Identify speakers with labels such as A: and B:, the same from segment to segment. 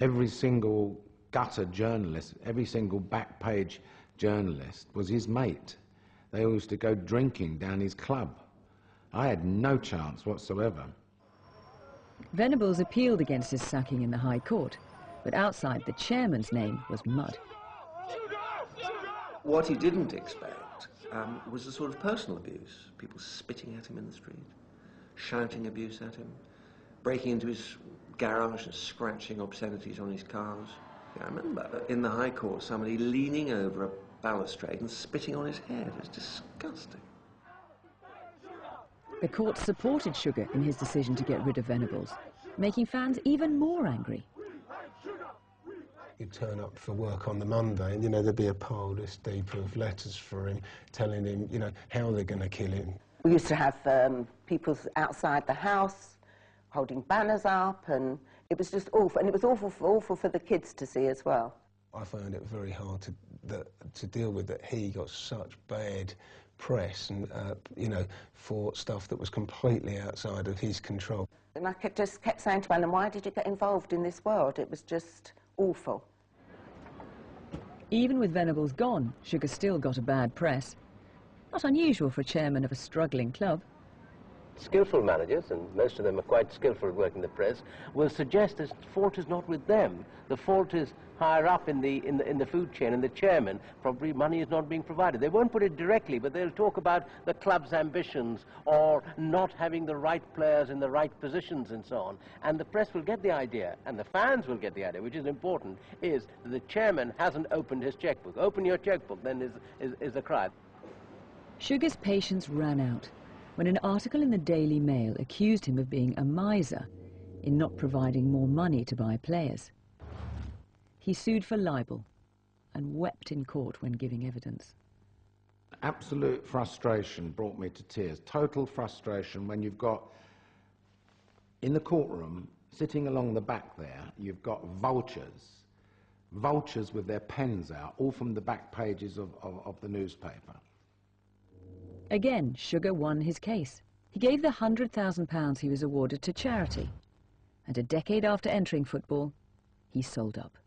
A: Every single gutter journalist, every single back page journalist was his mate. They all used to go drinking down his club. I had no chance whatsoever.
B: Venables appealed against his sacking in the High Court, but outside the chairman's name was mud.
C: What he didn't expect was the sort of personal abuse. People spitting at him in the street, shouting abuse at him, breaking into his garage and scratching obscenities on his cars. Yeah, I remember in the High Court somebody leaning over a balustrade and spitting on his head. It was disgusting.
B: The court supported Sugar in his decision to get rid of Venables, making fans even more angry.
D: You'd turn up for work on the Monday and, there'd be a pile this deep of letters for him, telling him, how they're going to kill him.
E: We used to have people outside the house holding banners up, and it was just awful. And it was awful for the kids to see as well.
D: I found it very hard to deal with that he got such bad press and, for stuff that was completely outside of his control.
E: And I just kept saying to Alan, why did you get involved in this world? It was just awful.
B: Even with Venables gone, Sugar still got a bad press. Not unusual for a chairman of a struggling club.
F: Skillful managers, and most of them are quite skillful at working the press, will suggest the fault is not with them. The fault is higher up in the food chain, and the chairman, probably money is not being provided. They won't put it directly, but they'll talk about the club's ambitions or not having the right players in the right positions and so on. And the press will get the idea, and the fans will get the idea, which is important, is that the chairman hasn't opened his checkbook. Open your checkbook, then is the cry.
B: Sugar's patience ran out when an article in the Daily Mail accused him of being a miser in not providing more money to buy players. He sued for libel and wept in court when giving evidence.
A: Absolute frustration brought me to tears. Total frustration when you've got, in the courtroom, sitting along the back there, you've got vultures with their pens out, all from the back pages of the newspaper.
B: Again, Sugar won his case. He gave the £100,000 he was awarded to charity. And a decade after entering football, he sold up.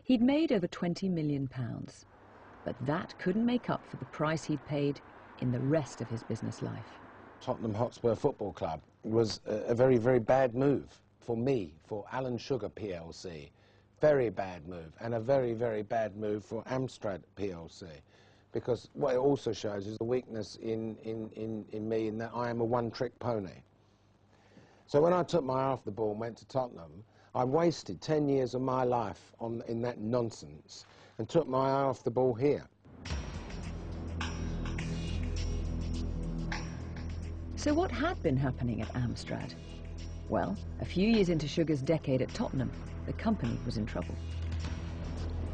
B: He'd made over £20 million, but that couldn't make up for the price he'd paid in the rest of his business life.
A: Tottenham Hotspur Football Club was a very, very bad move for me, for Alan Sugar plc. Very bad move, and a very, very bad move for Amstrad plc. Because what it also shows is the weakness in me, in that I am a one-trick pony. So when I took my eye off the ball and went to Tottenham, I wasted 10 years of my life in that nonsense and took my eye off the ball here.
B: So what had been happening at Amstrad? Well, a few years into Sugar's decade at Tottenham, the company was in trouble.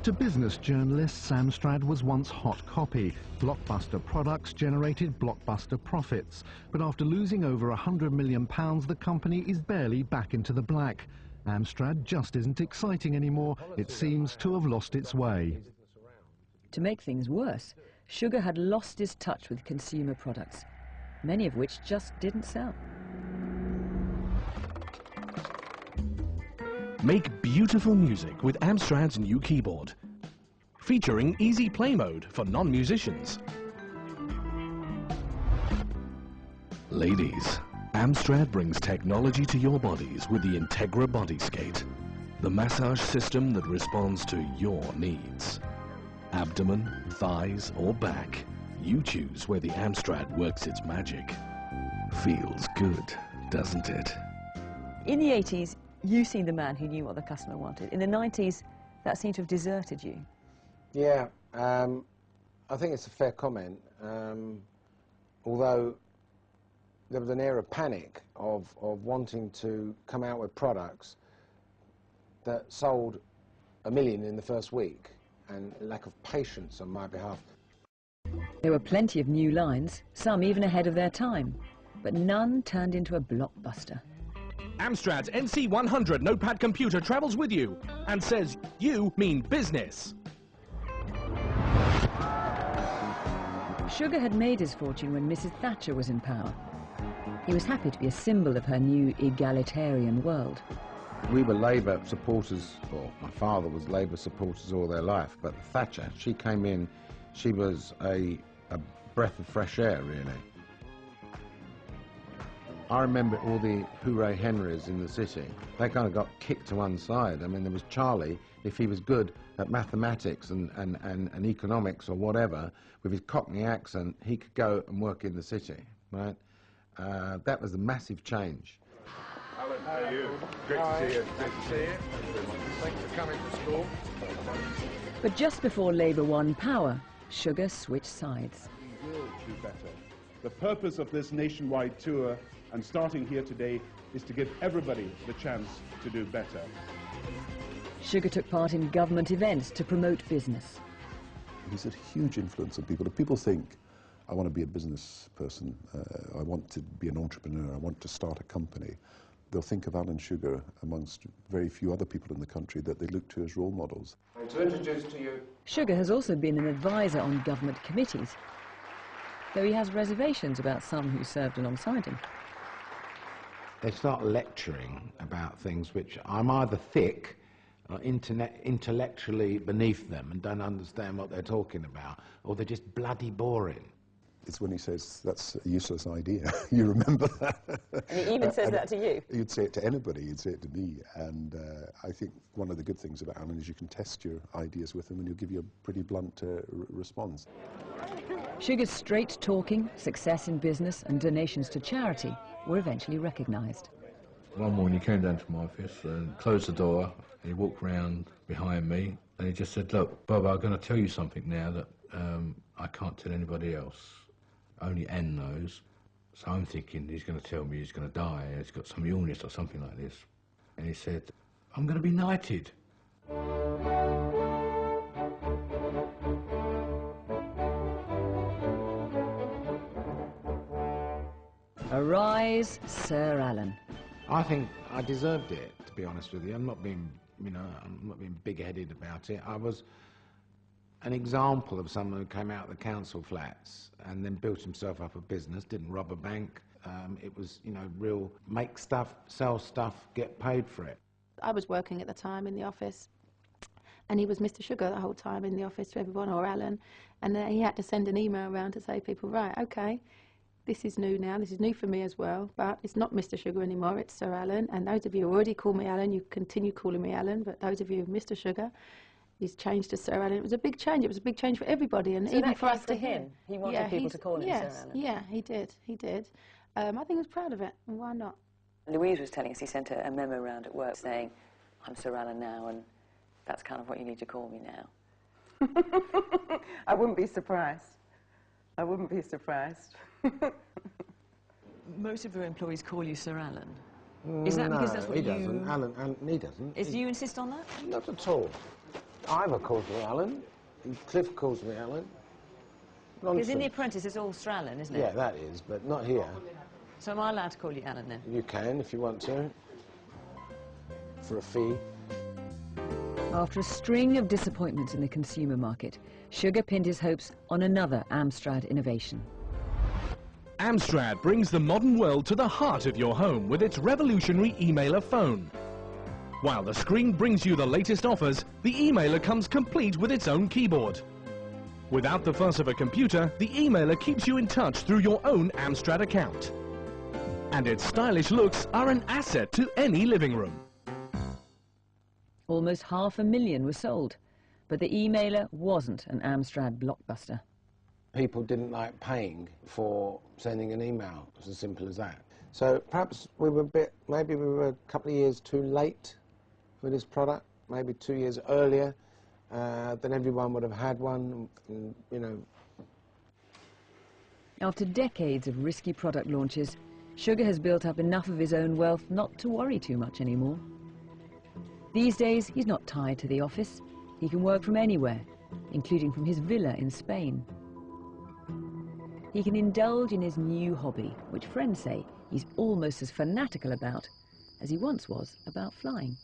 G: To business journalists, Amstrad was once hot copy. Blockbuster products generated blockbuster profits. But after losing over £100 million, the company is barely back into the black. Amstrad just isn't exciting anymore. It seems to have lost its way.
B: To make things worse, Sugar had lost his touch with consumer products, many of which just didn't sell.
H: Make beautiful music with Amstrad's new keyboard, featuring easy play mode for non-musicians. Ladies, Amstrad brings technology to your bodies with the Integra Body Skate, the massage system that responds to your needs. Abdomen, thighs or back, you choose where the Amstrad works its magic. Feels good, doesn't it?
B: In the 80s, you seemed the man who knew what the customer wanted. In the 90s, that seemed to have deserted you.
A: Yeah, I think it's a fair comment. Although there was an air of panic of wanting to come out with products that sold 1 million in the first week, and lack of patience on my behalf.
B: There were plenty of new lines, some even ahead of their time, but none turned into a blockbuster.
H: Amstrad's NC100 notepad computer travels with you and says you mean business.
B: Sugar had made his fortune when Mrs. Thatcher was in power. He was happy to be a symbol of her new egalitarian world.
A: We were Labour supporters, or my father was Labour supporters all their life, but Thatcher, she came in, she was a breath of fresh air, really. I remember all the hooray Henrys in the city. They kind of got kicked to one side. I mean, there was Charlie, if he was good at mathematics and economics or whatever, with his Cockney accent, he could go and work in the city, right? That was a massive change.
I: Alan, how are you? Great to see you. Great to see you.
A: Thanks for coming to school.
B: But just before Labour won power, Sugar switched sides.
I: We will do better. The purpose of this nationwide tour and starting here today is to give everybody the chance to do better.
B: Sugar took part in government events to promote business.
J: He's a huge influence on people. If people think, I want to be a business person, I want to be an entrepreneur, I want to start a company, they'll think of Alan Sugar amongst very few other people in the country that they look to as role models.
A: To introduce to you...
B: Sugar has also been an advisor on government committees, though he has reservations about some who served alongside him.
A: They start lecturing about things which I'm either thick or intellectually beneath them and don't understand what they're talking about, or they're just bloody boring.
J: It's when he says, that's a useless idea. You remember that?
E: And he even says that to you?
J: You'd say it to anybody, you'd say it to me. And I think one of the good things about Alan is you can test your ideas with him and he'll give you a pretty blunt response.
B: Sugar's straight talking, success in business and donations to charity were eventually recognised.
K: One morning he came down to my office and closed the door, and he walked round behind me and he just said, look, Bob, I'm going to tell you something now that I can't tell anybody else. Only Anne knows. So I'm thinking he's going to tell me he's going to die, he's got some illness or something like this. And he said, I'm going to be knighted.
B: Arise, Sir Alan.
A: I think I deserved it, to be honest with you. I'm not being, I'm not being big-headed about it. I was an example of someone who came out of the council flats and then built himself up a business, didn't rob a bank. It was, real make stuff, sell stuff, get paid for it.
L: I was working at the time in the office, and he was Mr. Sugar the whole time in the office to everyone, or Alan, and he had to send an email around to say, people, right, okay, this is new now, this is new for me as well, but it's not Mr. Sugar anymore, it's Sir Alan, and those of you who already call me Alan, you continue calling me Alan, but those of you who Mr. Sugar, he's changed to Sir Alan. It was a big change, it was a big change for everybody, and
E: so
L: even
E: for us to him. He wanted people to call him Sir Alan.
L: Yeah, he did. I think he was proud of it, and why not?
M: Louise was telling us he sent a memo around at work saying, I'm Sir Alan now, and that's kind of what you need to call me now.
E: I wouldn't be surprised. I wouldn't be surprised.
B: Most of your employees call you Sir Alan. Is that because that's what
A: he doesn't. Alan, he doesn't.
B: Do you insist on that?
A: Not at all. Ivor calls me Alan. Cliff calls me Alan.
B: Because in The Apprentice it's all Sir Alan, isn't it?
A: Yeah, that is, but not here.
B: So am I allowed to call you Alan then?
A: You can, if you want to. For a fee.
B: After a string of disappointments in the consumer market, Sugar pinned his hopes on another Amstrad innovation.
H: Amstrad brings the modern world to the heart of your home with its revolutionary emailer phone. While the screen brings you the latest offers, the emailer comes complete with its own keyboard. Without the fuss of a computer, the emailer keeps you in touch through your own Amstrad account. And its stylish looks are an asset to any living room.
B: Almost 500,000 were sold, but the emailer wasn't an Amstrad blockbuster.
A: People didn't like paying for sending an email. It's as simple as that. So perhaps we were maybe we were a couple of years too late for this product, maybe 2 years earlier, then everyone would have had one,
B: After decades of risky product launches, Sugar has built up enough of his own wealth not to worry too much anymore. These days, he's not tied to the office. He can work from anywhere, including from his villa in Spain. He can indulge in his new hobby, which friends say he's almost as fanatical about as he once was about flying.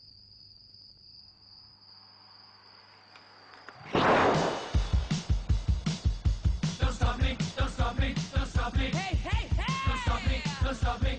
N: Don't stop me, don't stop me, don't stop me. Hey, hey, hey! Don't stop me, don't stop me.